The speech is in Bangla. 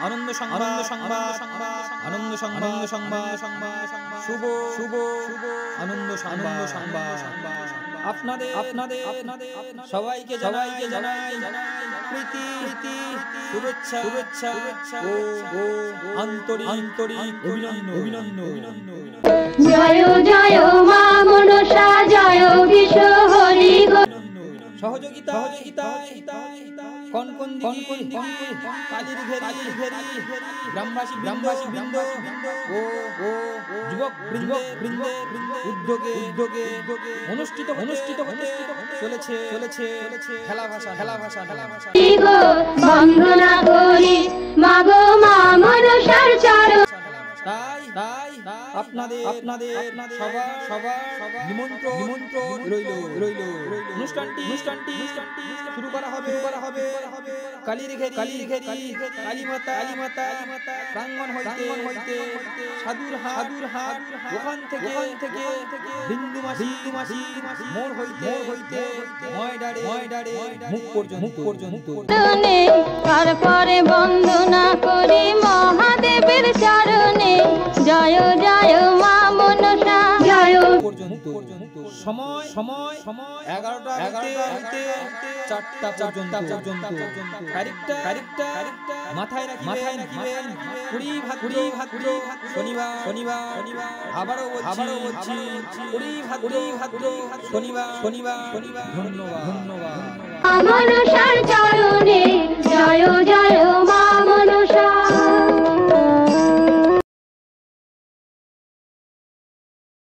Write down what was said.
আনন্দ সংবাদ আনন্দ সংবাদ শুভ শুভ আনন্দ সংবাদ আপনাদের সবাইকে জানাই প্রীতি শুভেচ্ছা ও আন্তরিক অভিনন্দন। জয় জয় মা মনসা জয় বিশ্ব হরি সহযোগিতা কনকন কালীর ঘেরি গ্রামবাসী বৃন্দ ও যুবক বৃন্দ উদ্যোগে অনুষ্ঠিত হতে চলেছে খেলা ভাষা বন্দনা করি মাগো মা মনসার চরণ। তাই আপনাদের সবার নিমন্ত্রণ রইল। অনুষ্ঠানটি শুরু করা হবে কালীর ঘেরি কালীমাতা প্রাঙ্গণ হইতে সাধুর হাট ওখান থেকে বিন্দুমাসি মোড় হইতে ময়ডারে মুখ পর্যন্ত তারপরে বন্দনা করি মহাদেবের চরণে জয় জয় মা মনসা জয় পর্যন্ত সময় 11টা হইতে 4টা পর্যন্ত তারিখটা মাথায় রাখবেন 20 ভাদ্র শনিবার আবারও বলছি 20 ভাদ্র শনিবার ধন্যবাদ মনসার চরণে জয় জয়